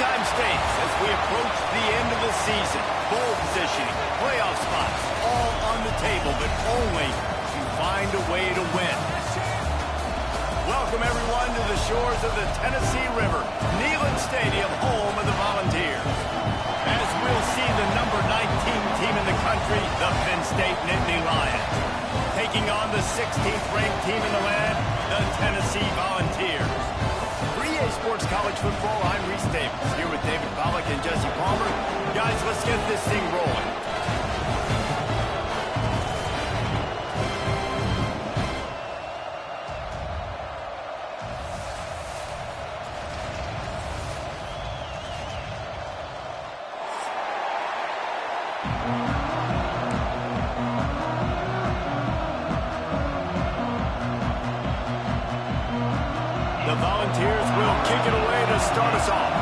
time states as we approach the end of the season. Bowl positioning, playoff spots, all on the table, but only to find a way to win. Welcome, everyone, to the shores of the Tennessee River, Neyland Stadium, home of the Volunteers. As we'll see the number 19 team in the country, the Penn State Nittany Lions, taking on the 16th ranked team in the land, the Tennessee Volunteers. For EA Sports College Football, I'm Reese Davis, here with David Pollack and Jesse Palmer. Guys, let's get this thing rolling. The Volunteers will kick it away to start us off.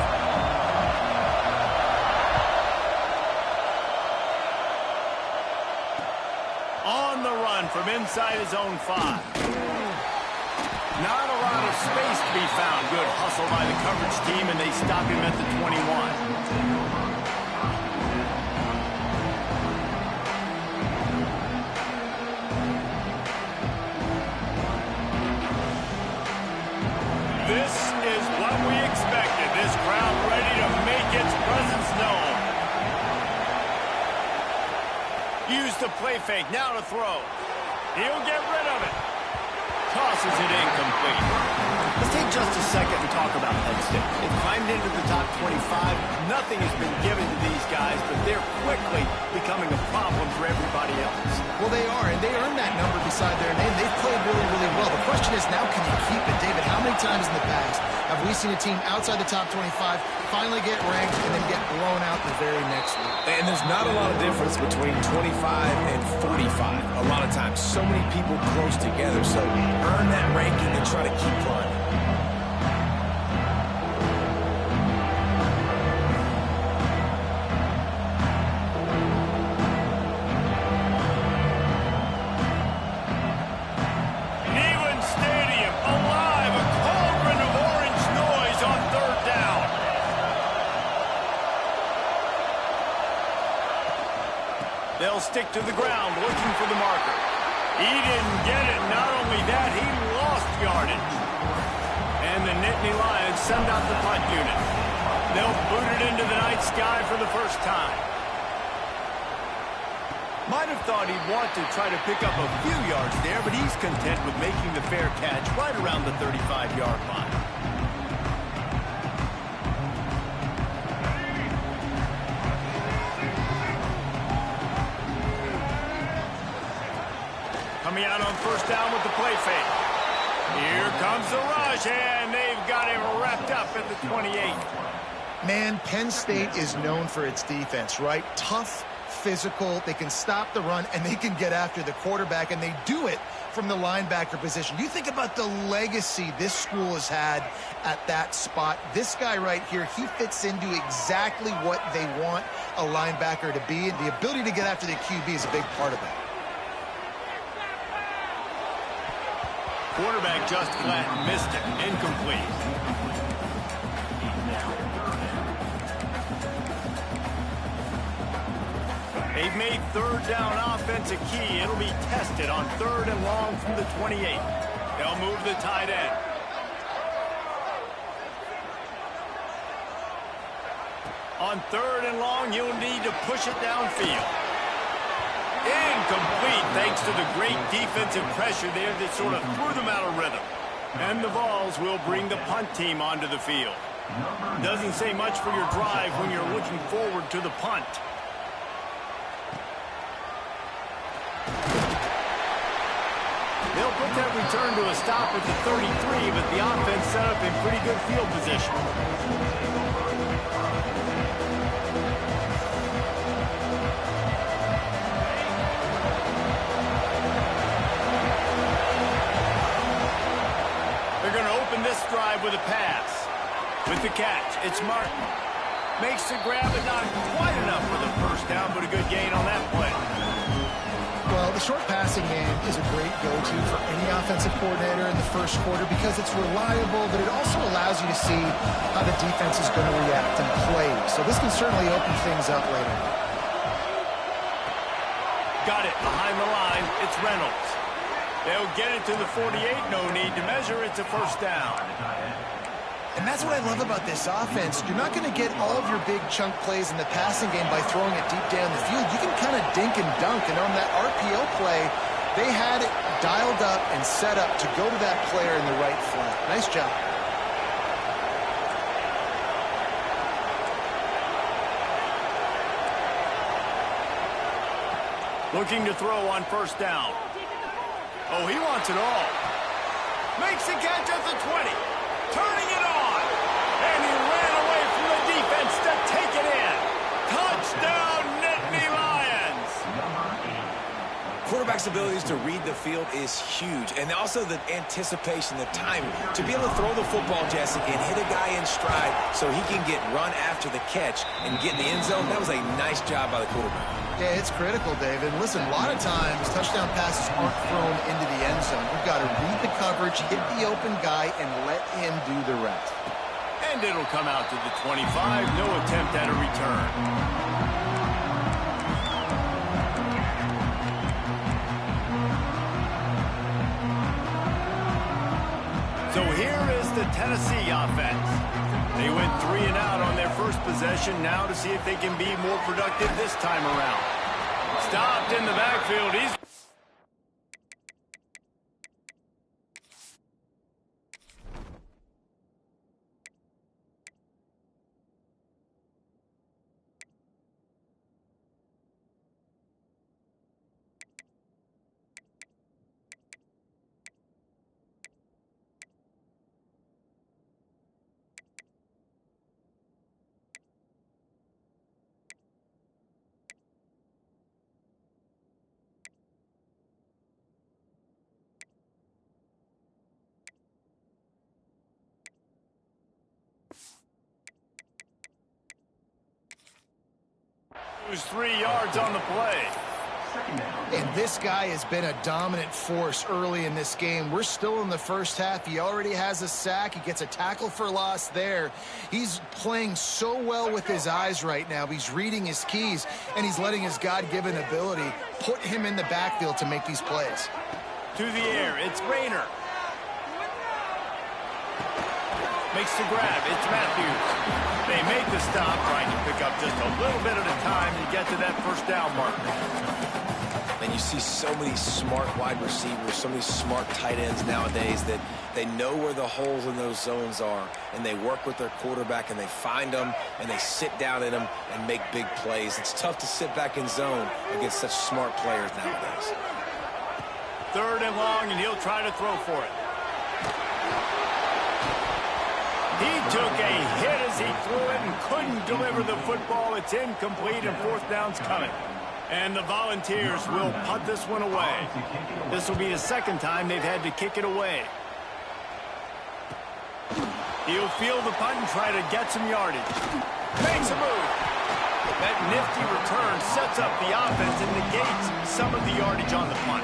On the run from inside his own 5. Not a lot of space to be found. Good hustle by the coverage team, and they stop him at the 21. This is what we expected. This crowd ready to make its presence known. Use the play fake. Now to throw. He'll get rid of it. Tosses it incomplete. Let's take just a second and talk about Penn State. They've climbed into the top 25. Nothing has been given to these guys, but they're quickly becoming a problem for everybody else. Well, they are, and they earned that number beside their name. They've played really, really well. The question is now, can you keep it? David, how many times in the past have we seen a team outside the top 25 finally get ranked and then get blown out the very next week? And there's not a lot of difference between 25 and 45. A lot of times, so many people close together. So earn that ranking and try to keep climbing. They'll stick to the ground, looking for the marker. He didn't get it. Not only that, he lost yardage. And the Nittany Lions send out the punt unit. They'll boot it into the night sky for the first time. Might have thought he'd want to try to pick up a few yards there, but he's content with making the fair catch right around the 35-yard line. Coming out on first down with the play fake. Here comes the rush, and they've got him wrapped up at the 28. Man, Penn State is known for its defense, right? Tough, physical, they can stop the run, and they can get after the quarterback, and they do it from the linebacker position. You think about the legacy this school has had at that spot. This guy right here, he fits into exactly what they want a linebacker to be, and the ability to get after the QB is a big part of that. Quarterback just flat missed it. Incomplete. They've made third down offense a key. It'll be tested on third and long from the 28. They'll move the tight end. On third and long, you'll need to push it downfield. Incomplete, thanks to the great defensive pressure there that sort of threw them out of rhythm. And the Vols will bring the punt team onto the field. Doesn't say much for your drive when you're looking forward to the punt. They'll put that return to a stop at the 33, but the offense set up in pretty good field position. This drive with a pass. With the catch, it's Martin. Makes the grab, but not quite enough for the first down, but a good gain on that play. Well, the short passing game is a great go-to for any offensive coordinator in the first quarter because it's reliable, but it also allows you to see how the defense is going to react and play. So this can certainly open things up later. Got it behind the line. It's Reynolds. They'll get it to the 48. No need to measure. It's a first down. And that's what I love about this offense. You're not going to get all of your big chunk plays in the passing game by throwing it deep down the field. You can kind of dink and dunk. And on that RPO play, they had it dialed up and set up to go to that player in the right flat. Nice job. Looking to throw on first down. Oh, he wants it all. Makes the catch at the 20. Turning it on. And he ran away from the defense to take it in. Touchdown, Nittany Lions. Quarterback's abilities to read the field is huge. And also the anticipation, the timing. To be able to throw the football, Jesse, and hit a guy in stride so he can get run after the catch and get in the end zone, that was a nice job by the quarterback. Yeah, it's critical, David. Listen, a lot of times touchdown passes aren't thrown into the end zone. You've got to read the coverage, hit the open guy, and let him do the rest. And it'll come out to the 25. No attempt at a return. So here is the Tennessee offense. They went 3 and out on their first possession. Now to see if they can be more productive this time around. Stopped in the backfield. He's lose 3 yards on the play. And this guy has been a dominant force early in this game. We're still in the first half. He already has a sack. He gets a tackle for loss there. He's playing so well with his eyes right now. He's reading his keys, and he's letting his God-given ability put him in the backfield to make these plays. To the air, it's Rayner. Makes the grab, it's Matthews. They make the stop, trying to pick up just a little bit at a time to get to that first down mark. And you see so many smart wide receivers, so many smart tight ends nowadays that they know where the holes in those zones are, and they work with their quarterback, and they find them, and they sit down in them and make big plays. It's tough to sit back in zone against such smart players nowadays. 3rd and long, and he'll try to throw for it. He took a hit as he threw it and couldn't deliver the football. It's incomplete, and 4th down's coming. And the Volunteers will punt this one away. This will be the 2nd time they've had to kick it away. He'll field the punt and try to get some yardage. Makes a move. That nifty return sets up the offense and negates some of the yardage on the punt.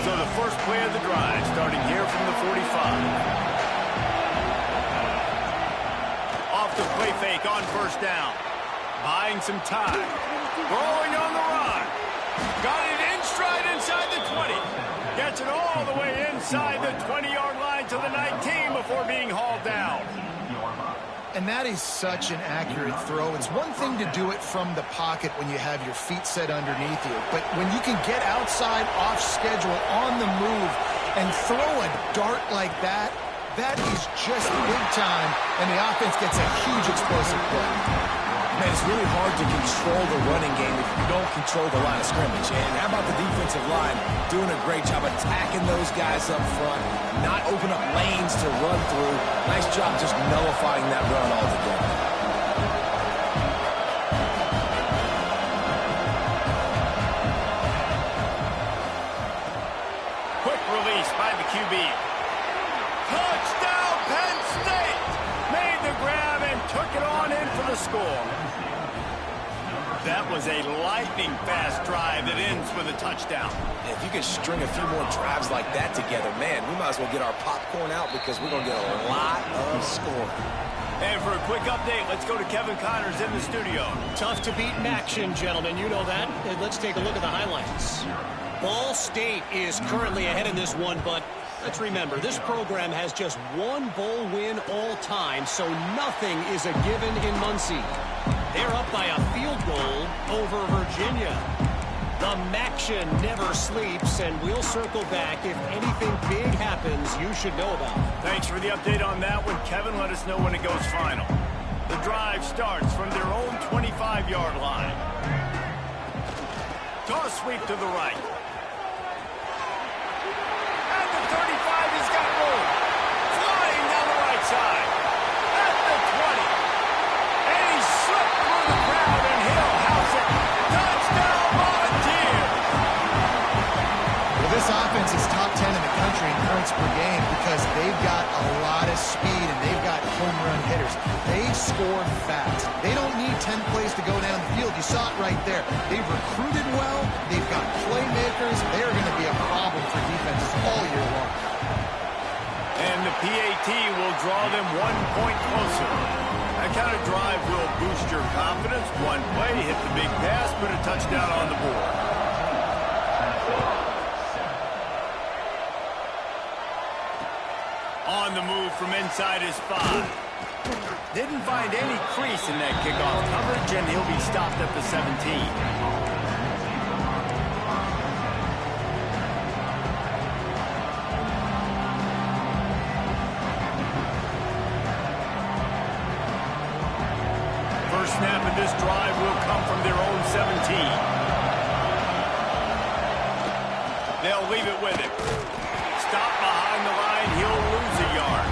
So the first play of the drive, starting here from the 45. Off the play fake on first down. Buying some time. Rolling on the run. Got it in stride inside the 20. Gets it all the way inside the 20-yard line to the 19 before being hauled down. And that is such an accurate throw. It's one thing to do it from the pocket when you have your feet set underneath you, but when you can get outside, off schedule, on the move, and throw a dart like that, that is just big time, and the offense gets a huge explosive play. Man, it's really hard to control the running game if you don't control the line of scrimmage. And how about the defensive line doing a great job attacking those guys up front, not open up lanes to run through. Nice job just nullifying that run altogether. Quick release by the QB. Touchdown, Penn State! score. That was a lightning-fast drive that ends with a touchdown. If you can string a few more drives like that together, man, we might as well get our popcorn out because we're going to get a lot of scoring. And for a quick update, let's go to Kevin Connors in the studio. Tough to beat in action, gentlemen. You know that. And let's take a look at the highlights. Ball State is currently ahead in this one, but let's remember, this program has just one bowl win all time, so nothing is a given in Muncie. They're up by a field goal over Virginia. The Maction never sleeps, and we'll circle back if anything big happens you should know about. Thanks for the update on that one, Kevin. Let us know when it goes final. The drive starts from their own 25-yard line. Toss sweep to the right. And the 35 has got room. Flying down the right side. At the 20. And he slipped through the crowd, and he'll house it. Touchdown, Volunteers! Well, this offense is top 10 in the country in points per game because they've got a lot of speed and they've got home run hitters. They score fast. They don't need 10 plays to go down the field. You saw it right there. They've recruited well. They've got playmakers. They're going to be a problem for defenses all year long. And the PAT will draw them 1 point closer. That kind of drive will boost your confidence. One play, hit the big pass, put a touchdown on the board. On the move from inside his 5. Didn't find any crease in that kickoff coverage, and he'll be stopped at the 17. Snap of this drive will come from their own 17. They'll leave it with him. Stop behind the line. He'll lose a yard.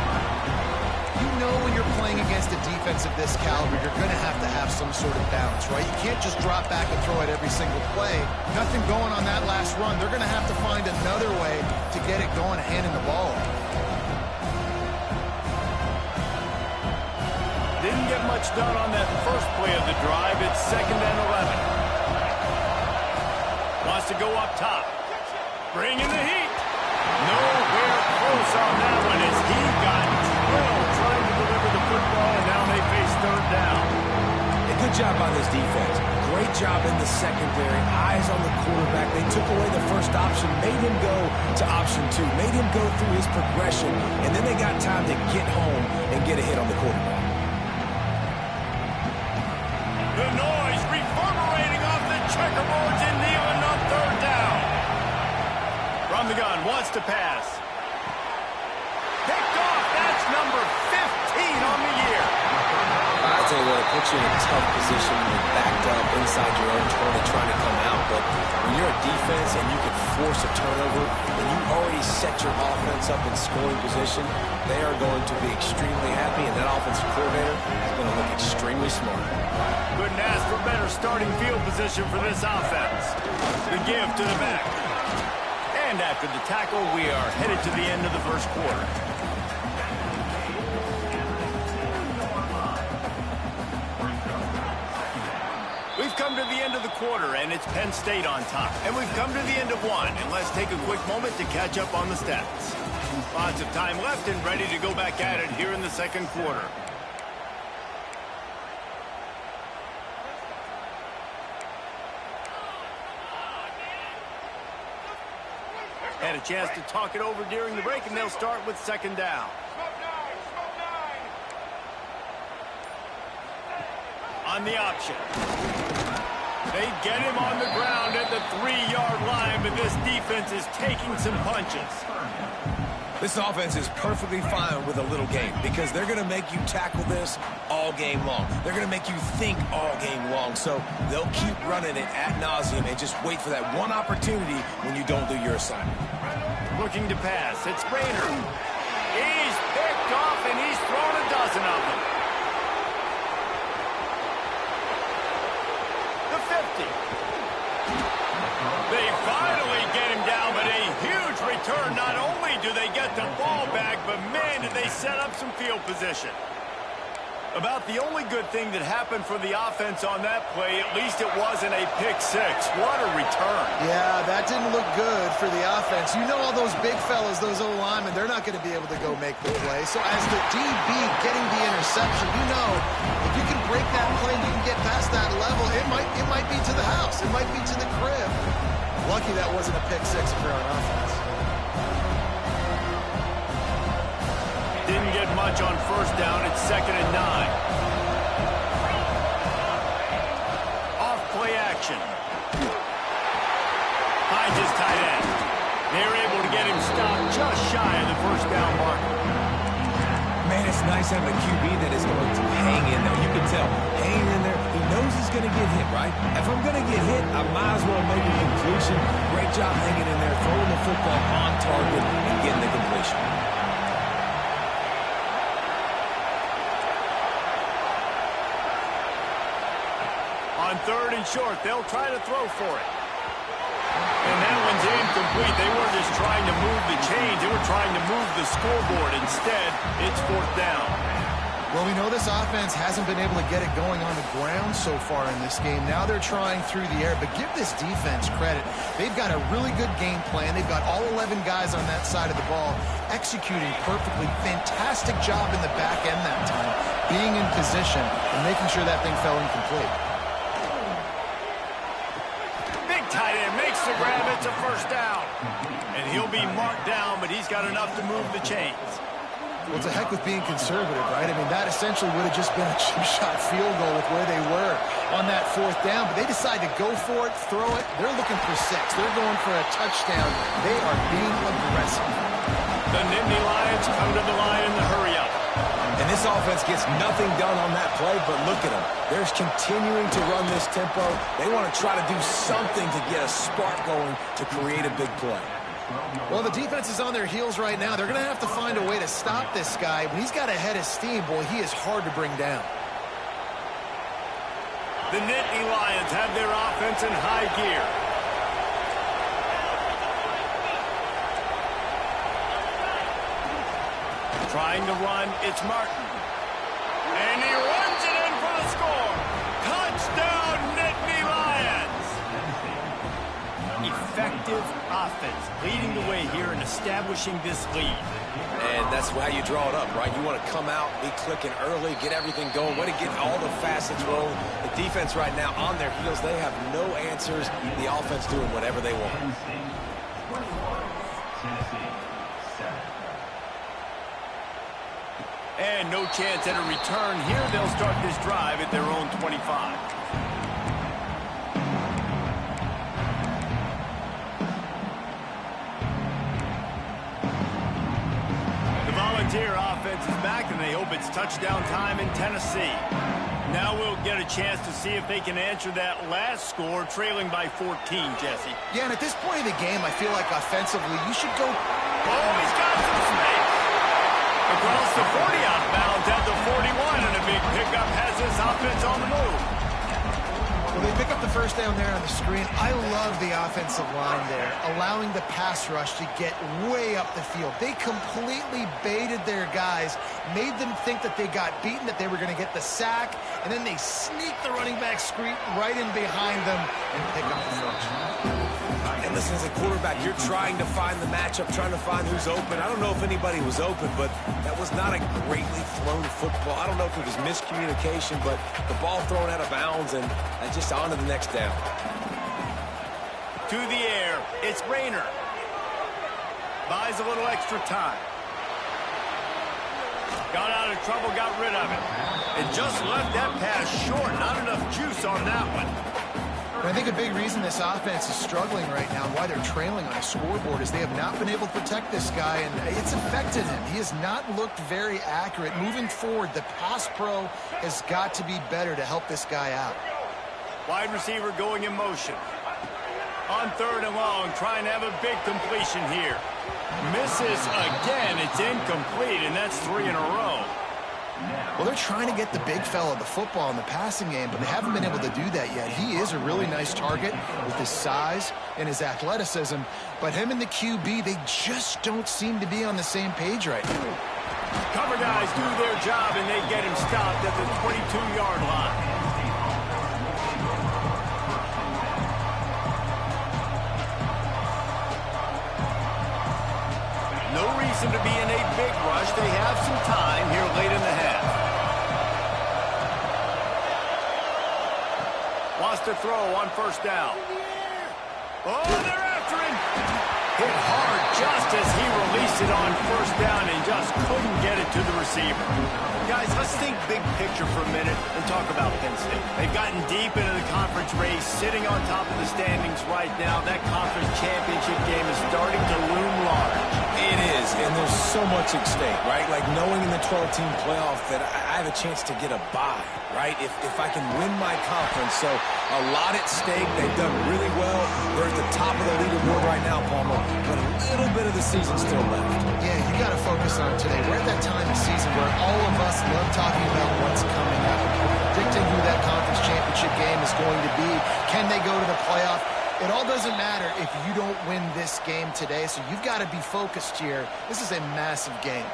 You know when you're playing against a defense of this caliber, you're going to have some sort of balance, right? You can't just drop back and throw it every single play. Nothing going on that last run. They're going to have to find another way to get it going, handing the ball off. Didn't get much done on that first play of the drive. It's 2nd and 11. Wants to go up top. Bringing the heat. Nowhere close on that one as he got drilled trying to deliver the football, and now they face 3rd down. A good job by this defense. Great job in the secondary. Eyes on the quarterback. They took away the first option, made him go to option 2, made him go through his progression, and then they got time to get home and get a hit on the quarterback. The noise reverberating off the checkerboards in Neyland on 3rd down. From the gun, wants to pass. Picked off. That's number 15 on the year. I tell you what, it puts you in a tough position when you're backed up inside your own 20 trying to come out. But when you're a defense and you can force a turnover and you already set your offense up in scoring position, they are going to be extremely happy, and that offensive coordinator is going to look extremely smart. Couldn't ask for better starting field position for this offense. The give to the back. And after the tackle, we are headed to the end of the first quarter. We've come to the end of the quarter, and it's Penn State on top. And we've come to the end of one, and let's take a quick moment to catch up on the stats. Lots of time left and ready to go back at it here in the second quarter. Had a chance to talk it over during the break, and they'll start with 2nd down. On the option. They get him on the ground at the 3-yard line, but this defense is taking some punches. This offense is perfectly fine with a little game because they're going to make you tackle this all game long. They're going to make you think all game long. So they'll keep running it ad nauseum and just wait for that one opportunity when you don't do your assignment. Looking to pass. It's Rayner. He's picked off, and he's thrown a dozen of them. The 50. They finally get him down, but a huge return. Not only do they get the ball back, but man, did they set up some field position. About the only good thing that happened for the offense on that play, at least it wasn't a pick six. What a return. Yeah, that didn't look good for the offense. You know all those big fellas, those O-linemen, they're not going to be able to go make the play. So as the DB getting the interception, you know, if you can break that play and you can get past that level, it might be to the house. It might be to the crib. Lucky that wasn't a pick six for our offense. Didn't get much on first down. It's 2nd and 9. Off play action. Finds his tight end. They're able to get him stopped just shy of the first down marker. Man, it's nice having a QB that is going to hang in there. You can tell, hanging in there, he knows he's going to get hit, right? If I'm going to get hit, I might as well make a completion. Great job hanging in there, throwing the football on target, and getting the completion. On 3rd and short, they'll try to throw for it. And that one's incomplete. They weren't just trying to move the chains. They were trying to move the scoreboard. Instead, it's 4th down. Well, we know this offense hasn't been able to get it going on the ground so far in this game. Now they're trying through the air, but give this defense credit. They've got a really good game plan. They've got all 11 guys on that side of the ball executing perfectly. Fantastic job in the back end that time, being in position and making sure that thing fell incomplete. Tight end makes the grab. It's a first down. And he'll be marked down, but he's got enough to move the chains. Well, it's a heck with being conservative, right? I mean, that essentially would have just been a chip-shot field goal with where they were on that 4th down. But they decide to go for it, throw it. They're looking for 6. They're going for a touchdown. They are being aggressive. The Nittany Lions come to the line in the hurry-up. And this offense gets nothing done on that play, but look at them. They're continuing to run this tempo. They want to try to do something to get a spark going to create a big play. Well, the defense is on their heels right now. They're going to have to find a way to stop this guy. When he's got a head of steam, boy, he is hard to bring down. The Nittany Lions have their offense in high gear. Trying to run, it's Martin. And he runs it in for the score. Touchdown, Nittany Lions. Effective offense, leading the way here and establishing this lead. And that's how you draw it up, right? You want to come out, be clicking early, get everything going, way to get all the facets rolling. The defense right now on their heels, they have no answers. The offense doing whatever they want. And no chance at a return here. They'll start this drive at their own 25. The Volunteer offense is back, and they hope it's touchdown time in Tennessee. Now we'll get a chance to see if they can answer that last score, trailing by 14, Jesse. Yeah, and at this point of the game, I feel like offensively, you should go. Oh, he's got some space. Across the 40 outbounds at the 41, and a big pickup has this offense on the move. Well, they pick up the first down there on the screen. I love the offensive line there, allowing the pass rush to get way up the field. They completely baited their guys, made them think that they got beaten, that they were going to get the sack, and then they sneak the running back screen right in behind them and pick up the first. And listen, as a quarterback, you're trying to find the matchup, trying to find who's open. I don't know if anybody was open, but that was not a greatly thrown football. I don't know if it was miscommunication, but the ball thrown out of bounds and just on to the next down. To the air, it's Rayner. Buys a little extra time. Got out of trouble, got rid of it. And just left that pass short. Not enough juice on that one. And I think a big reason this offense is struggling right now, why they're trailing on a scoreboard, is they have not been able to protect this guy, and it's affected him. He has not looked very accurate. Moving forward, the pass pro has got to be better to help this guy out. Wide receiver going in motion. On 3rd and long, trying to have a big completion here. Misses again. It's incomplete, and that's 3 in a row. Well, they're trying to get the big fella the football in the passing game, but they haven't been able to do that yet. He is a really nice target with his size and his athleticism, but him and the QB, they just don't seem to be on the same page right now. Cover guys do their job, and they get him stopped at the 22-yard line. No reason to be in a big rush. They have some time here late in the half. Wants to throw on first down. Oh, they're after him. Hit hard just as he released it on first down and just couldn't get it to the receiver. Guys, let's think big picture for a minute and talk about Penn State. They've gotten deep into the conference race, sitting on top of the standings right now. That conference championship game is starting to loom large. It is, and there's so much at stake, right? Like knowing in the 12-team playoff that I have a chance to get a bye, right? If I can win my conference. So a lot at stake. They've done really well. They're at the top of the leaderboard right now, Palmer, but a little bit of the season still left. Yeah, you got to focus on today. We're at that time of the season where all of us love talking about what's coming up, predicting who that conference championship game is going to be. Can they go to the playoff? It all doesn't matter if you don't win this game today, so you've got to be focused here. This is a massive game.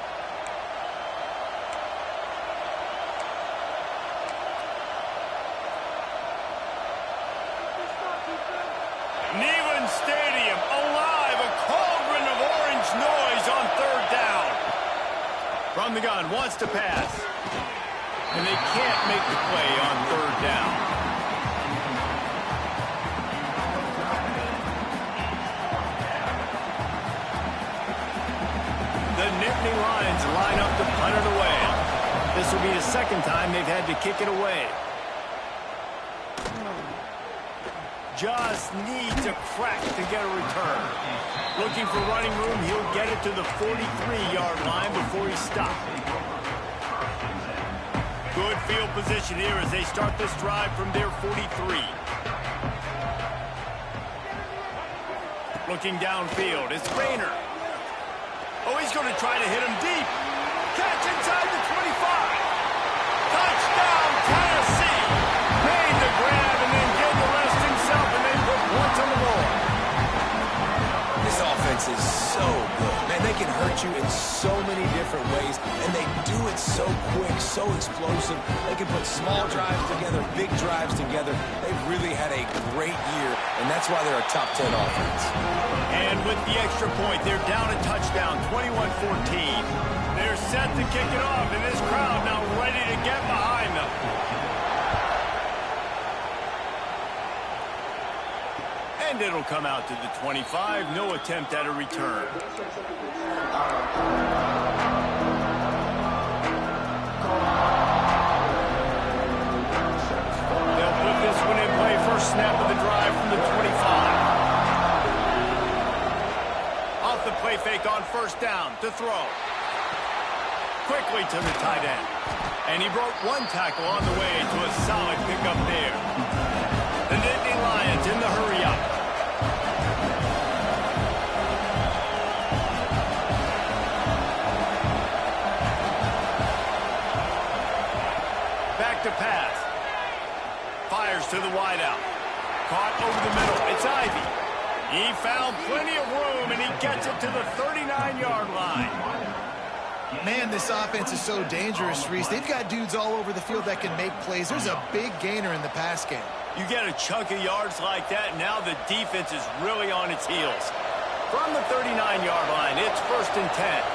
Neyland Stadium alive, a cauldron of orange noise on third down. From the gun, wants to pass. And they can't make the play on third down. The Nittany Lions line up to punt it away. This will be the second time they've had to kick it away. Just needs a crack to get a return. Looking for running room, he'll get it to the 43-yard line before he's stopped. Good field position here as they start this drive from their 43. Looking downfield, it's Rayner. Oh, he's going to try to hit him deep. Catch inside the 25. Touchdown, Tennessee. Made the grab and then did the rest himself, and they put points on the board. This offense is so good. Man, they can hurt you in so many different ways, and they do it so quick, so explosive. They can put small drives together, big drives together. They've really had a great year, and that's why they're a top 10 offense. And with the extra point, they're down a touchdown, 21-14. They're set to kick it off, and this crowd now ready to get behind them. And it'll come out to the 25. No attempt at a return. They'll put this one in play. First snap of the drive from the 25. Off the play fake on first down to throw. Quickly to the tight end. And he broke one tackle on the way to a solid pickup there. The Nittany Lions in the hurry-up. Back to pass. Fires to the wideout. Caught over the middle. It's Ivy. He found plenty of room, and he gets it to the 39-yard line. Man, this offense is so dangerous, Reese. They've got dudes all over the field that can make plays. There's a big gainer in the pass game. You get a chunk of yards like that, now the defense is really on its heels. From the 39-yard line, it's 1st and 10.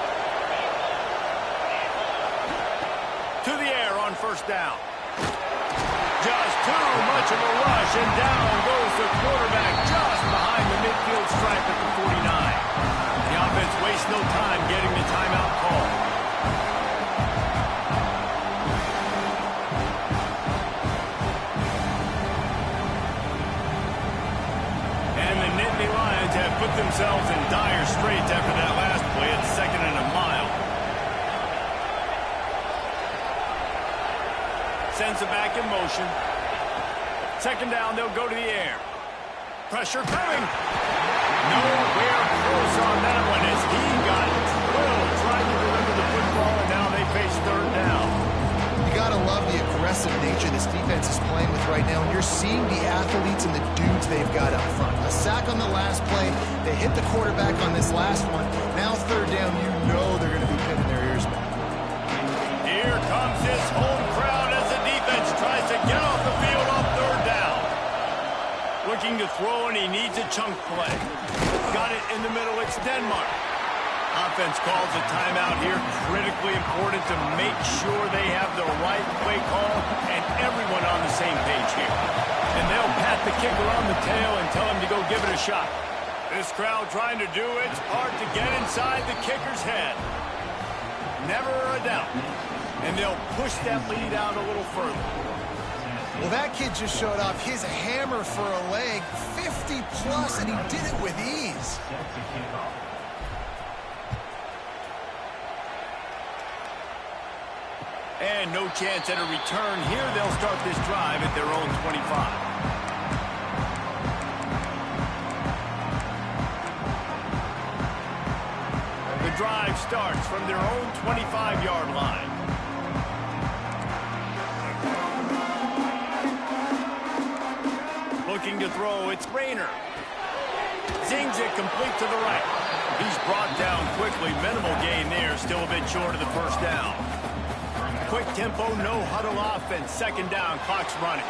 To the air on first down. Just too much of a rush, and down goes the quarterback just behind the midfield stripe at the 49. The offense wastes no time getting the timeout call. And the Nittany Lions have put themselves in dire straits after that last play at 2nd and a mile. Sends it back in motion. 2nd down, they'll go to the air. Pressure coming. Nowhere close on that one as he got drilled trying to deliver the football, and now they face 3rd down. You got to love the aggressive nature this defense is playing with right now, and you're seeing the athletes and the dudes they've got up front. A sack on the last play. They hit the quarterback on this last one. Now 3rd down, you know they're going to be pinning their ears back. Looking to throw, and he needs a chunk play. Got it in the middle. It's Denmark. Offense calls a timeout here. Critically important to make sure they have the right play call and everyone on the same page here. And they'll pat the kicker on the tail and tell him to go give it a shot. This crowd trying to do its part to get inside the kicker's head. Never a doubt. And they'll push that lead out a little further. Well, that kid just showed off his hammer for a leg, 50-plus, and he did it with ease. And no chance at a return here. They'll start this drive at their own 25. The drive starts from their own 25-yard line. Looking to throw, it's Rayner. Zings it complete to the right. He's brought down quickly. Minimal gain there. Still a bit short of the first down. Quick tempo, no huddle offense. Second down, clock's running.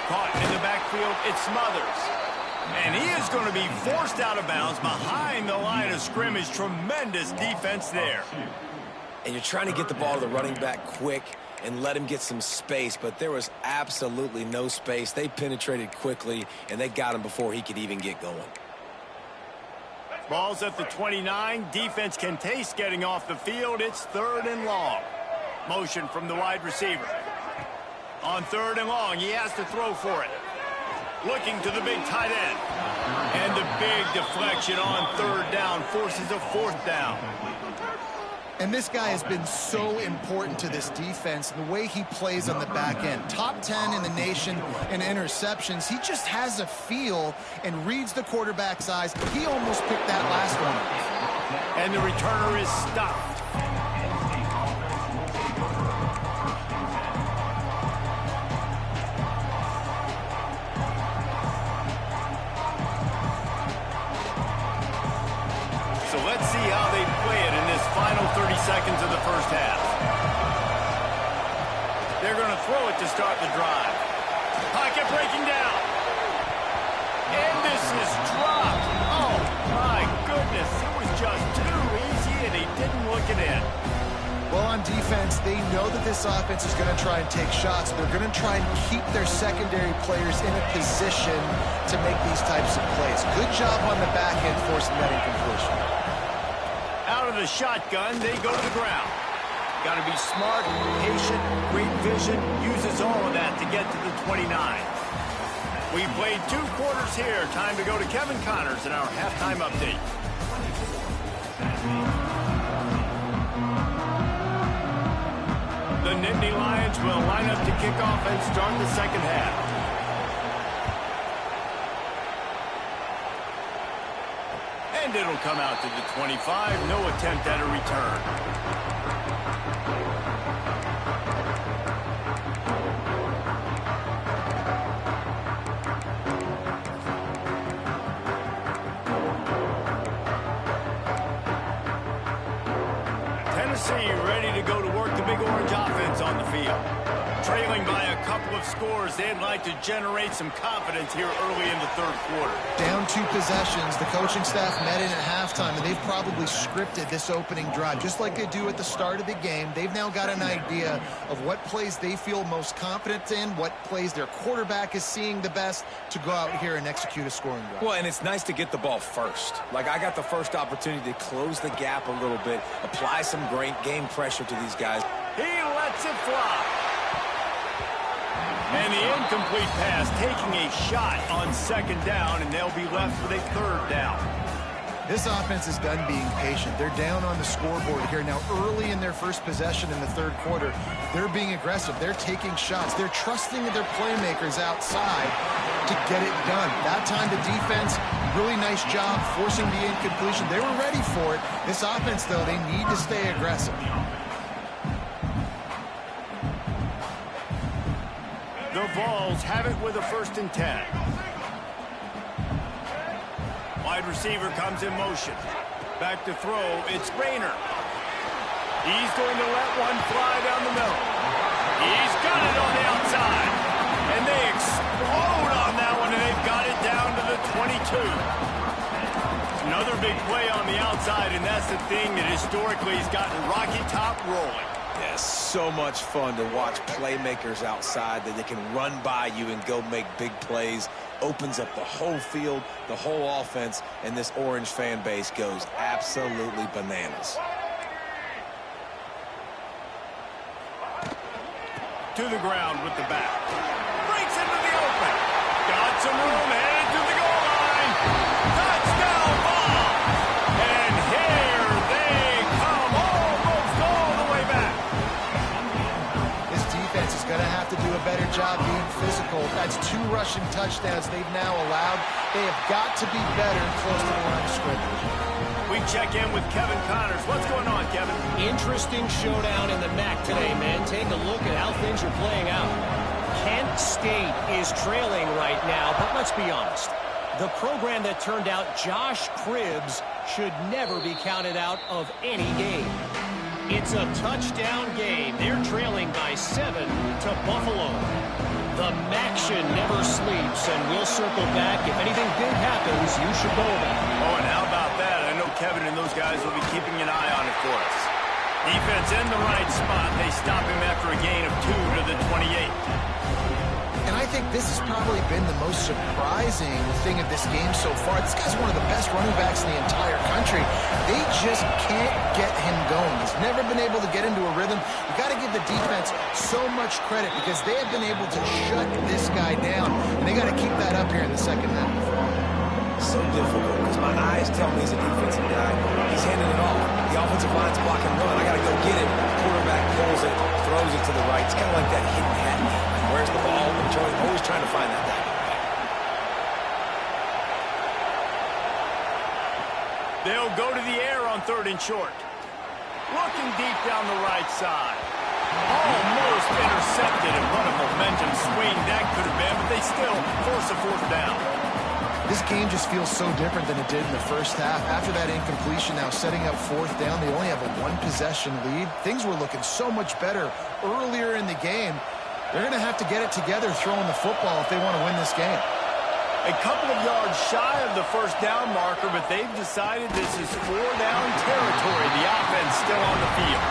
Caught in the backfield, it's Smothers. And he is going to be forced out of bounds behind the line of scrimmage. Tremendous defense there. And you're trying to get the ball to the running back quick and let him get some space, but there was absolutely no space. They penetrated quickly, and they got him before he could even get going. Ball's at the 29. Defense can taste getting off the field. It's 3rd and long. Motion from the wide receiver. On 3rd and long, he has to throw for it. Looking to the big tight end. And the big deflection on 3rd down forces a 4th down. And this guy has been so important to this defense, the way he plays on the back end. Top 10 in the nation in interceptions. He just has a feel and reads the quarterback's eyes. He almost picked that last one. And the returner is stopped. So let's see how they play it in this final 30 seconds of the first half. They're going to throw it to start the drive. Pocket breaking down. And this is dropped. Oh, my goodness. It was just too easy, and he didn't look it in. Well, on defense, they know that this offense is going to try and take shots. They're going to try and keep their secondary players in a position to make these types of plays. Good job on the back end forcing that incompletion. Out of the shotgun, they go to the ground. Got to be smart, patient, great vision, uses all of that to get to the 29. We played 2 quarters here. Time to go to Kevin Connors in our halftime update. The Nittany Lions will line up to kick off and start the second half. And it'll come out to the 25. No attempt at a return. Tennessee ready to go to work the Big Orange offense on the field. Trailing by a couple of scores, they'd like to generate some confidence here early in the 3rd quarter. Down 2 possessions. The coaching staff met in at halftime, and they've probably scripted this opening drive, just like they do at the start of the game. They've now got an idea of what plays they feel most confident in, what plays their quarterback is seeing the best to go out here and execute a scoring drive. Well, and it's nice to get the ball first. Like, I got the first opportunity to close the gap a little bit, apply some great game pressure to these guys. He lets it fly. And the incomplete pass taking a shot on 2nd down, and they'll be left with a 3rd down. This offense is done being patient. They're down on the scoreboard here. Now, early in their first possession in the 3rd quarter, they're being aggressive. They're taking shots. They're trusting their playmakers outside to get it done. That time, the defense, really nice job forcing the incompletion. They were ready for it. This offense, though, they need to stay aggressive. The Vols have it with a 1st and 10. Wide receiver comes in motion. Back to throw, it's Rayner. He's going to let one fly down the middle. He's got it on the outside. And they explode on that one, and they've got it down Another big play on the outside, and that's the thing that historically has gotten Rocky Top rolling. Yeah, so much fun to watch playmakers outside that they can run by you and go make big plays. Opens up the whole field, the whole offense, and this Orange fan base goes absolutely bananas. To the ground with the back. Breaks into the open. Got some room, headed to the goal line. Touchdown ball. And here they come, almost all the way back. This defense is going to have to do a better job being physical. That's 2 rushing touchdowns they've now allowed. They have got to be better close to the line of scrimmage. We check in with Kevin Connors. What's going on, Kevin? Interesting showdown in the MAC today, man. Take a look at how things are playing out. Kent State is trailing right now, but let's be honest. The program that turned out Josh Cribbs should never be counted out of any game. It's a touchdown game. They're trailing by 7 to Buffalo. The MACtion never sleeps, and we'll circle back. If anything big happens, you should know about it. Oh, and how about that? I know Kevin and those guys will be keeping an eye on it for us. Defense in the right spot. They stop him after a gain of 2 to the 28. And I think this has probably been the most surprising thing of this game so far. This guy's one of the best running backs in the entire country. They just can't get him going. He's never been able to get into a rhythm. You got to give the defense so much credit because they have been able to shut this guy down. And they got to keep that up here in the second half. So difficult because my eyes tell me he's a defensive guy. He's handing it off. The offensive line's blocking run. I got to go get it. Quarterback pulls it, throws it to the right. It's kind of like that hidden hat. Where's the ball? Always trying to find that guy. They'll go to the air on 3rd and short. Looking deep down the right side. Almost intercepted, and what a momentum swing that could have been, but they still force a 4th down. This game just feels so different than it did in the first half. After that incompletion, now setting up 4th down, they only have a 1-possession lead. Things were looking so much better earlier in the game. They're going to have to get it together throwing the football if they want to win this game. A couple of yards shy of the 1st down marker, but they've decided this is 4-down territory. The offense still on the field.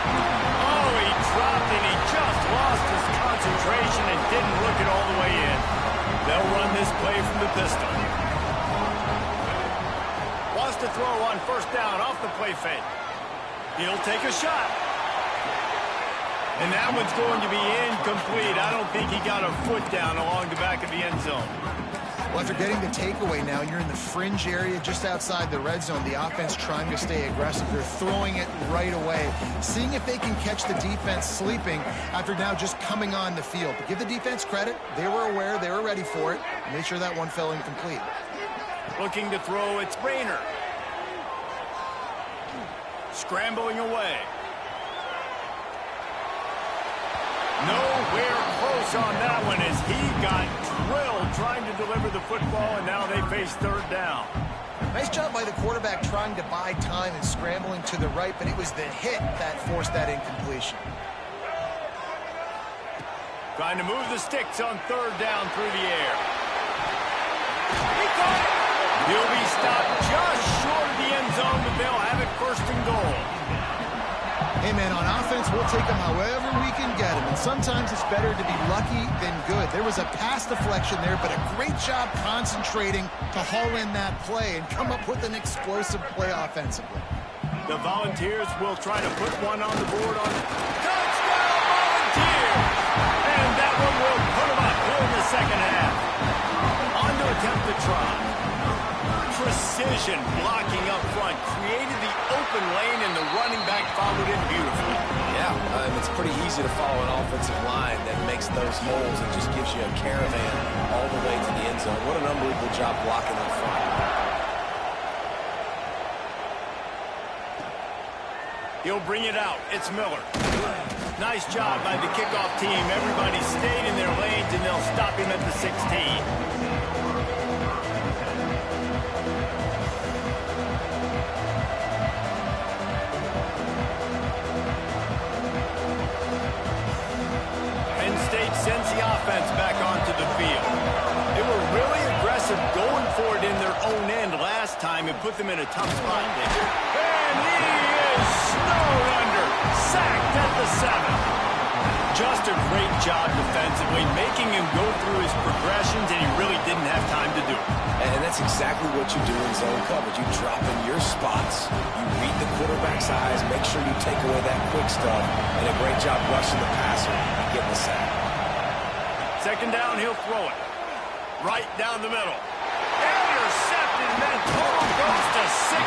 Oh, he dropped and he just lost his concentration and didn't look it all the way in. They'll run this play from the pistol. Wants to throw on 1st down off the play fake. He'll take a shot. And that one's going to be incomplete. I don't think he got a foot down along the back of the end zone. Well, after getting the takeaway now, you're in the fringe area just outside the red zone. The offense trying to stay aggressive. They're throwing it right away, seeing if they can catch the defense sleeping after now just coming on the field. But give the defense credit. They were aware. They were ready for it. Made sure that one fell incomplete. Looking to throw, it's Rayner. Scrambling away. Nowhere close on that one as he got drilled trying to deliver the football, and now they face 3rd down. Nice job by the quarterback trying to buy time and scrambling to the right, but it was the hit that forced that incompletion. Trying to move the sticks on 3rd down through the air. He caught it. He'll be stopped just short of the end zone, but they'll have it 1st and goal. Hey, man, on offense, we'll take them however we can get them. And sometimes it's better to be lucky than good. There was a pass deflection there, but a great job concentrating to haul in that play and come up with an explosive play offensively. The Volunteers will try to put one on the board on touchdown Volunteers! And that one will put them up here in the second half. On to attempt the try. Precision blocking up front created the open lane, and the running back followed it beautifully. Yeah, it's pretty easy to follow an offensive line that makes those holes and just gives you a caravan all the way to the end zone. What an unbelievable job blocking up front. He'll bring it out. It's Miller. Nice job by the kickoff team. Everybody stayed in their lanes, and they'll stop him at the 16. Sends the offense back onto the field. They were really aggressive aggressive going for it in their own end last time. It put them in a tough spot there. And he is snowed under. Sacked at the 7. Just a great job defensively, making him go through his progressions, and he really didn't have time to do it. And that's exactly what you do in zone coverage. You drop in your spots, you read the quarterback's eyes, make sure you take away that quick stuff, and a great job rushing the passer and getting the sack. Second down, he'll throw it. Right down the middle. Intercepted, and then total goes to 16.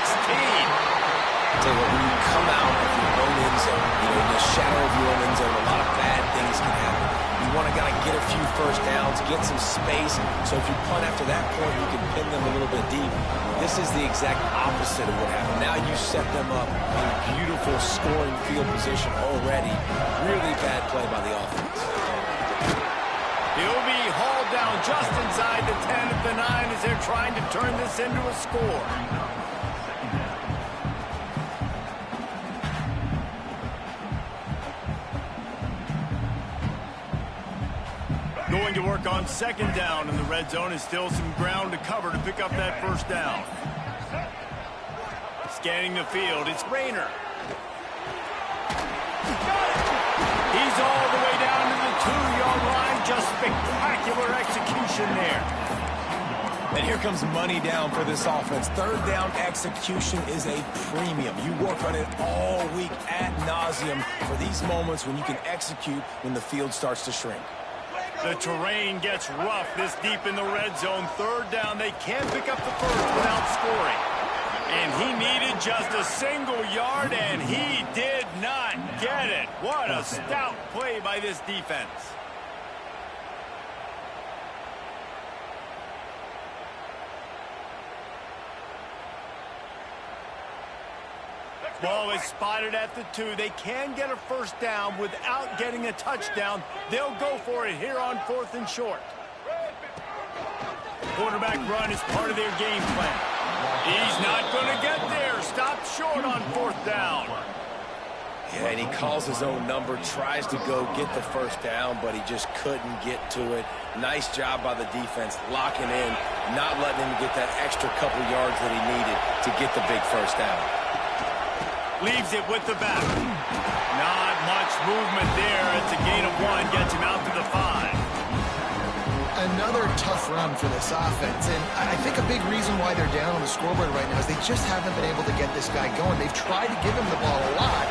Tell you what, when you come out of your own end zone, in the shadow of your own end zone, a lot of bad things can happen. You want to kind of get a few first downs, get some space, so if you punt after that point, you can pin them a little bit deep. This is the exact opposite of what happened. Now you set them up in beautiful scoring field position already. Really bad play by the offense. He'll be hauled down just inside the 10 at the 9 as they're trying to turn this into a score. Going to work on second down in the red zone, and still some ground to cover to pick up that first down. Scanning the field, it's Rayner. He's all the way down to the 2-yard line. Just spectacular execution there. And here comes money down for this offense. Third down execution is a premium. You work on it all week ad nauseum for these moments when you can execute when the field starts to shrink. The terrain gets rough this deep in the red zone. Third down, they can't pick up the first without scoring. And he needed just a single yard, and he did not get it. What a stout play by this defense. Ball is spotted at the 2. They can get a first down without getting a touchdown. They'll go for it here on 4th and short. Quarterback run is part of their game plan. He's not going to get there. Stopped short on 4th down. Yeah, and he calls his own number, tries to go get the first down, but he just couldn't get to it. Nice job by the defense, locking in, not letting him get that extra couple yards that he needed to get the big first down. Leaves it with the back. Not much movement there. It's a gain of 1. Gets him out to the 5. Another tough run for this offense. And I think a big reason why they're down on the scoreboard right now is they just haven't been able to get this guy going. They've tried to give him the ball a lot.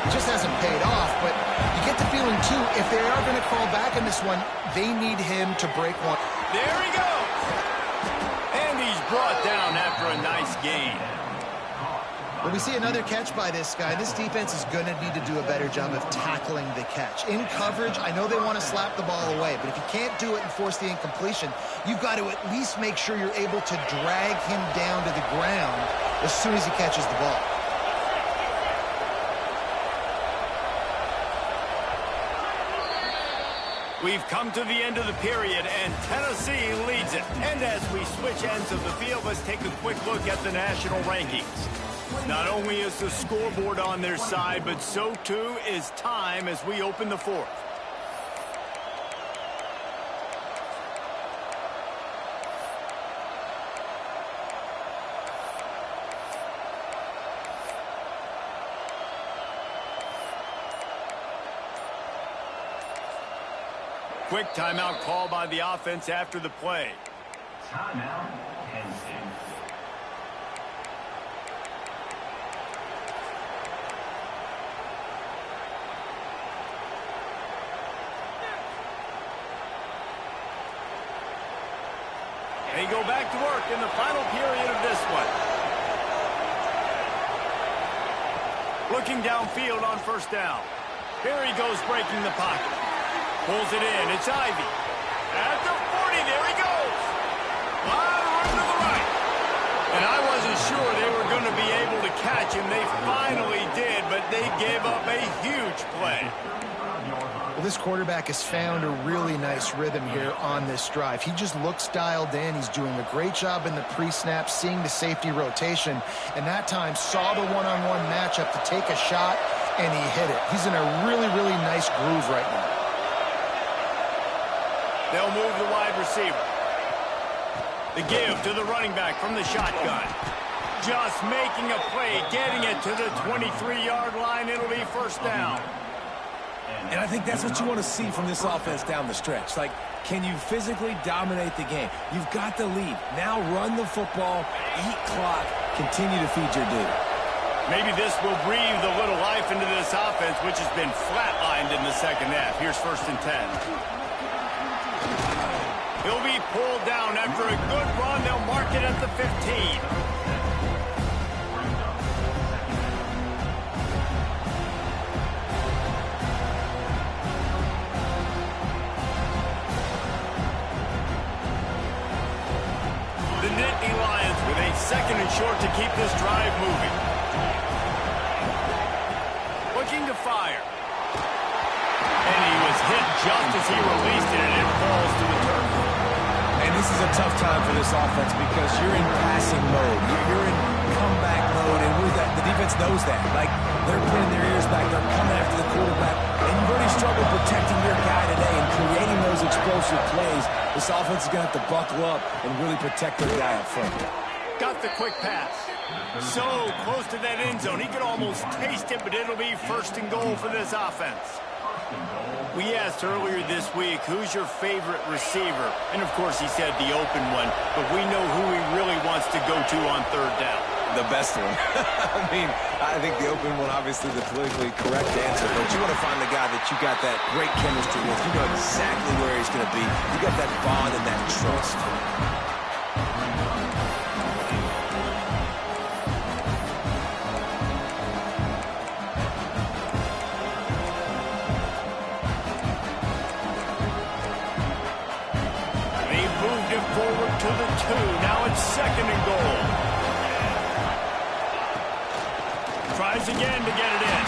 It just hasn't paid off. But you get the feeling, too, if they are going to crawl back in this one, they need him to break one. There he goes. And he's brought down after a nice gain. When we see another catch by this guy, this defense is going to need to do a better job of tackling the catch. In coverage, I know they want to slap the ball away, but if you can't do it and force the incompletion, you've got to at least make sure you're able to drag him down to the ground as soon as he catches the ball. We've come to the end of the period, and Tennessee leads it. And as we switch ends of the field, let's take a quick look at the national rankings. Not only is the scoreboard on their side, but so too is time as we open the 4th. Quick timeout call by the offense after the play. Timeout, NC. They go back to work in the final period of this one. Looking downfield on first down. Here he goes breaking the pocket. Pulls it in. It's Ivy. At the 40, there he goes. Run to the right. And I wasn't sure they were going to be able to catch him. They finally did, but they gave up a huge play. Well, this quarterback has found a really nice rhythm here on this drive. He just looks dialed in. He's doing a great job in the pre-snap, seeing the safety rotation, and that time saw the one-on-one matchup to take a shot, and he hit it. He's in a really, really nice groove right now. They'll move the wide receiver. The give to the running back from the shotgun. Just making a play, getting it to the 23-yard line. It'll be first down. And I think that's what you want to see from this offense down the stretch. Like, can you physically dominate the game? You've got the lead. Now run the football, eat clock, continue to feed your dude. Maybe this will breathe a little life into this offense, which has been flatlined in the second half. Here's first and 10. He'll be pulled down after a good run. They'll mark it at the 15. The Nittany Lions with a second and short to keep this drive moving. Looking to fire. And he was hit just as he released it, and it falls to the turf. And this is a tough time for this offense because you're in passing mode. You're in comeback mode, and the defense knows that. Like, they're pinning their ears back. They're coming after the quarterback. And you've already struggled protecting your guy today and creating those explosive plays. This offense is going to have to buckle up and really protect their guy up front. Got the quick pass. So close to that end zone. He could almost taste it, but it'll be first and goal for this offense. We asked earlier this week, who's your favorite receiver? And, of course, he said the open one, but we know who he really wants to go to on third down. The best one. I mean, I think the open one, obviously the politically correct answer, but you want to find the guy that you got that great chemistry with. You know exactly where he's going to be. You got that bond and that trust. Forward to the 2. Now it's second and goal. Tries again to get it in.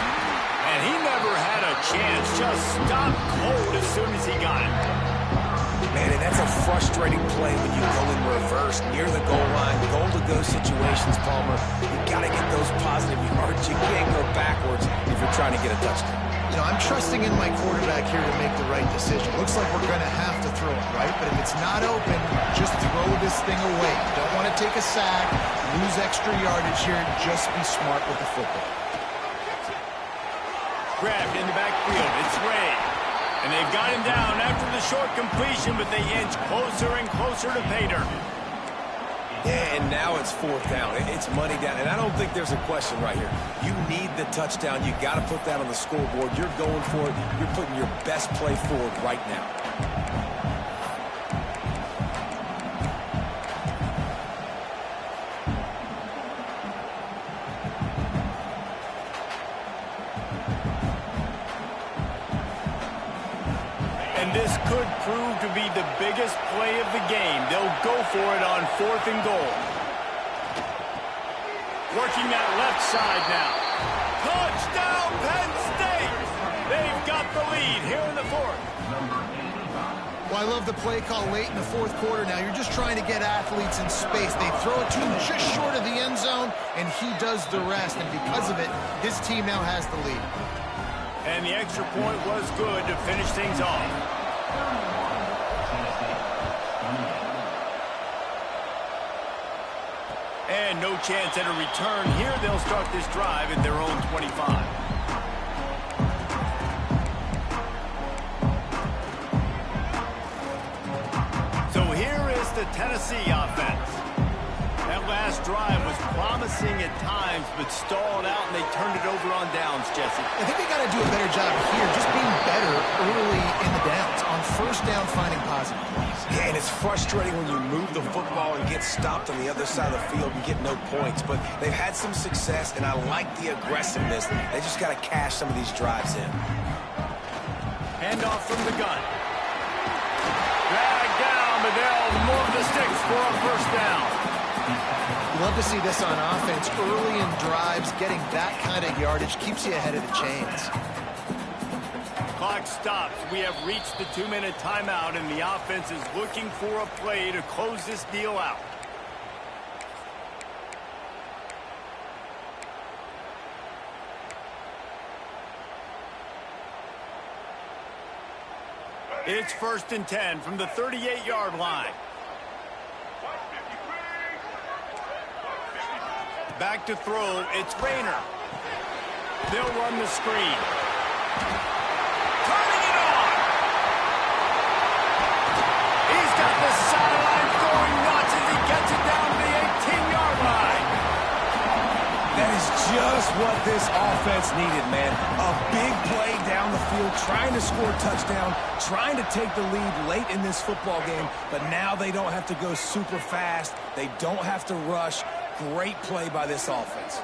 And he never had a chance. Just stopped cold as soon as he got it. Man, and that's a frustrating play when you go in reverse near the goal line. Goal-to-go situations, Palmer. You got to get those positive yards. You can't go backwards if you're trying to get a touchdown. You know, I'm trusting in my quarterback here to make the right decision. Looks like we're going to have to throw it, right? But if it's not open, just throw this thing away. You don't want to take a sack, lose extra yardage here. Just be smart with the football. Grabbed in the backfield. It's Ray. And they've got him down after the short completion, but they inch closer and closer to pay dirt. Yeah, and now it's fourth down. It's money down, and I don't think there's a question right here. You need the touchdown. You got to put that on the scoreboard. You're going for it. You're putting your best play forward right now. And this could prove to be the biggest play of the game. They'll go for it on fourth and goal. Working that left side now. Touchdown, Penn State! They've got the lead here in the fourth. Well, I love the play call late in the fourth quarter now. You're just trying to get athletes in space. They throw it to him just short of the end zone, and he does the rest. And because of it, his team now has the lead. And the extra point was good to finish things off. And no chance at a return here. They'll start this drive at their own 25. So here is the Tennessee offense. That last drive was promising at times, but stalled out, and they turned it over on downs, Jesse. I think they got to do a better job here, just being better early in the downs. On first down, finding positive plays. Yeah, and it's frustrating when you move the football and get stopped on the other side of the field and get no points. But they've had some success, and I like the aggressiveness. They just got to cash some of these drives in. Handoff from the gun. Drag down, but they'll move the sticks for a first down. Love to see this on offense. Early in drives, getting that kind of yardage keeps you ahead of the chains. Clock stops. We have reached the 2-minute timeout, and the offense is looking for a play to close this deal out. It's 1st and 10 from the 38-yard line. Back to throw, it's Rayner. They'll run the screen. Turning it on! He's got the sideline going nuts as he gets it down to the 18-yard line. That is just what this offense needed, man. A big play down the field, trying to score a touchdown, trying to take the lead late in this football game, but now they don't have to go super fast. They don't have to rush. Great play by this offense.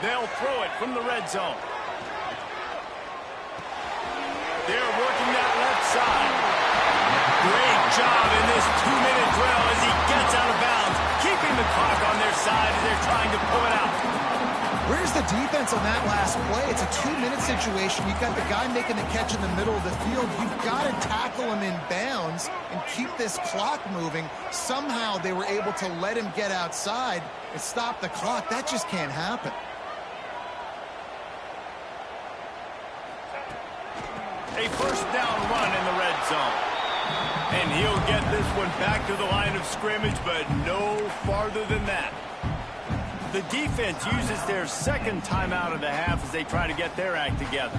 They'll throw it from the red zone. They're working that left side. Great job in this 2-minute drill as he gets out of bounds, keeping the clock on their side as they're trying to pull it out. Where's the defense on that last play? It's a 2-minute situation. You've got the guy making the catch in the middle of the field. You've got to tackle him in bounds and keep this clock moving. Somehow they were able to let him get outside and stop the clock. That just can't happen. A first down run in the red zone. And he'll get this one back to the line of scrimmage, but no farther than that. The defense uses their second timeout of the half as they try to get their act together.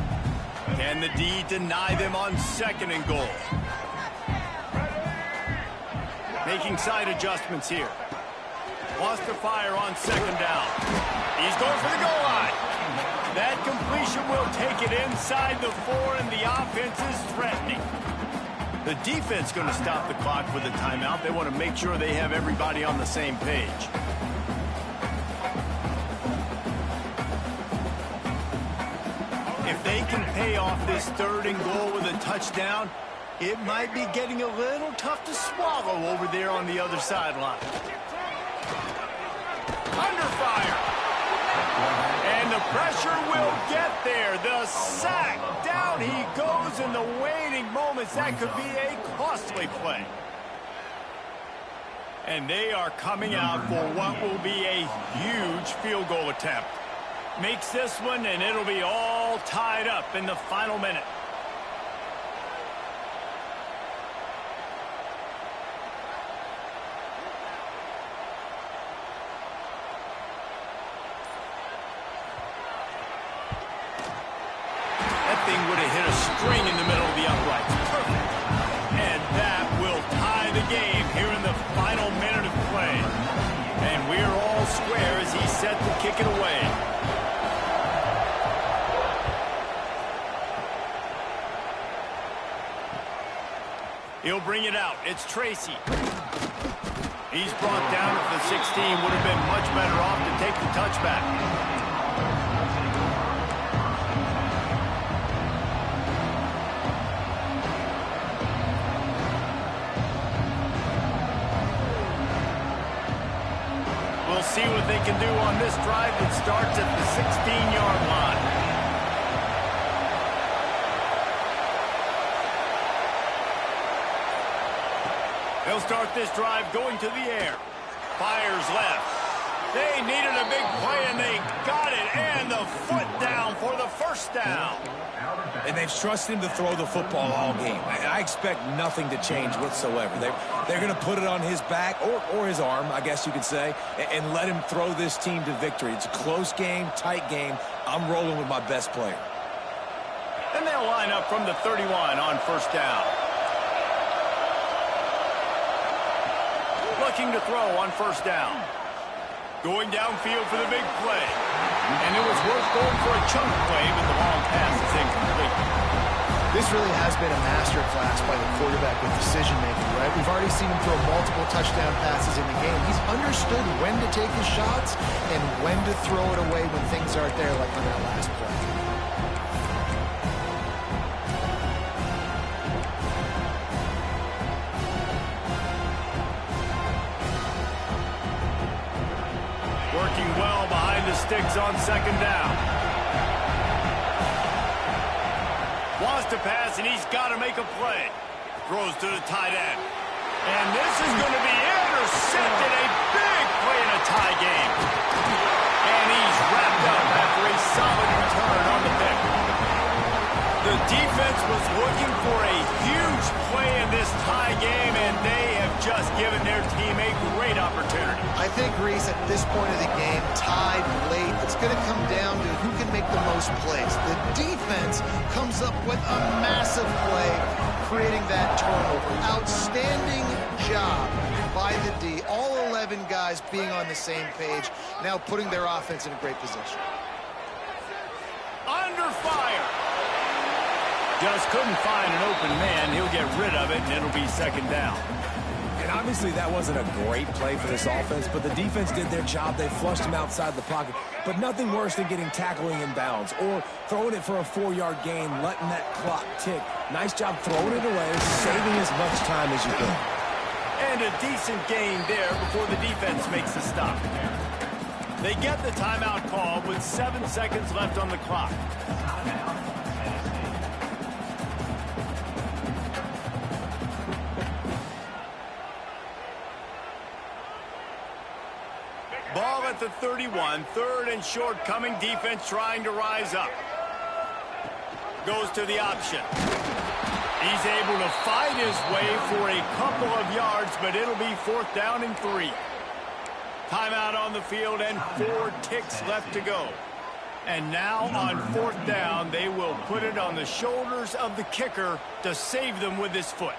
Can the D deny them on second and goal? Making side adjustments here. Wants to fire on second down. He's going for the goal line. That completion will take it inside the 4, and the offense is threatening. The defense going to stop the clock with a timeout. They want to make sure they have everybody on the same page. If they can pay off this third and goal with a touchdown, it might be getting a little tough to swallow over there on the other sideline. Under fire. And the pressure will get there. The sack. Down he goes in the waiting moments. That could be a costly play. And they are coming out for what will be a huge field goal attempt. Makes this one, and it'll be all tied up in the final minute. That thing would have hit a string in the middle of the uprights. Perfect. And that will tie the game here in the final minute of play. And we're all square as he's set to kick it away. He'll bring it out. It's Tracy. He's brought down at the 16. Would have been much better off to take the touchback. We'll see what they can do on this drive that starts at the 16-yard line. They'll start this drive going to the air. Fires left. They needed a big play, and they got it. And the foot down for the first down. And they've trusted him to throw the football all game. I expect nothing to change whatsoever. They're going to put it on his back, or his arm, I guess you could say, and let him throw this team to victory. It's a close game, tight game. I'm rolling with my best player. And they'll line up from the 31 on first down. Looking to throw on first down. Going downfield for the big play. And it was worth going for a chunk play, but the long pass is incomplete. This really has been a masterclass by the quarterback with decision-making, right? We've already seen him throw multiple touchdown passes in the game. He's understood when to take his shots and when to throw it away when things aren't there, like on that last play. Working well behind the sticks on second down. Wants to pass, and he's got to make a play. Throws to the tight end. And this is going to be intercepted. A big play in a tie game. And he's wrapped up after a solid return on the pick. The defense was looking for a huge play in this tie game, and they have just given their team a great opportunity. I think, Reese, at this point of the game, tied late, it's going to come down to who can make the most plays. The defense comes up with a massive play, creating that turnover. Outstanding job by the D. All 11 guys being on the same page, now putting their offense in a great position. Under fire. Just couldn't find an open man. He'll get rid of it, and it'll be second down. And obviously that wasn't a great play for this offense, but the defense did their job. They flushed him outside the pocket. But nothing worse than getting tackling in bounds or throwing it for a 4-yard gain, letting that clock tick. Nice job throwing it away, saving as much time as you can. And a decent gain there before the defense makes the stop. They get the timeout call with 7 seconds left on the clock. Ball at the 31, third and short coming, defense trying to rise up. Goes to the option. He's able to fight his way for a couple of yards, but it'll be fourth down and 3. Timeout on the field and 4 ticks left to go. And now on fourth down, they will put it on the shoulders of the kicker to save them with his foot.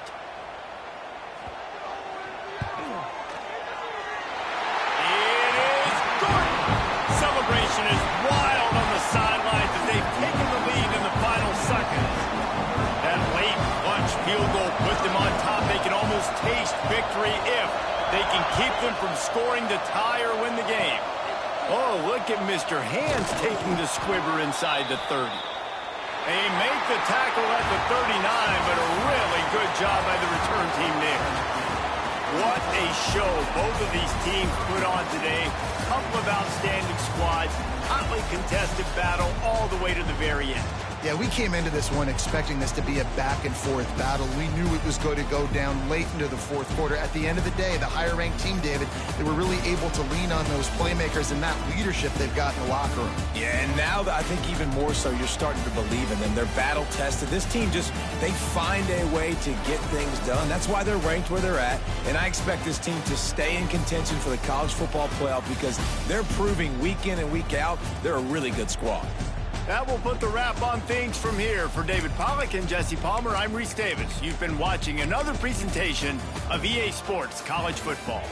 Celebration is wild on the sidelines as they've taken the lead in the final seconds. That late clutch field goal put them on top. They can almost taste victory if they can keep them from scoring to tie or win the game. Oh, look at Mr. Hands taking the squibber inside the 30. They make the tackle at the 39, but a really good job by the return team there. What a show both of these teams put on today. Couple of outstanding squads, hotly contested battle all the way to the very end. Yeah, we came into this one expecting this to be a back-and-forth battle. We knew it was going to go down late into the fourth quarter. At the end of the day, the higher-ranked team, David, they were really able to lean on those playmakers and that leadership they've got in the locker room. Yeah, and now I think even more so, you're starting to believe in them. They're battle-tested. This team they find a way to get things done. That's why they're ranked where they're at, and I expect this team to stay in contention for the college football playoff because they're proving week in and week out they're a really good squad. That will put the wrap on things from here. For David Pollack and Jesse Palmer, I'm Reese Davis. You've been watching another presentation of EA Sports College Football.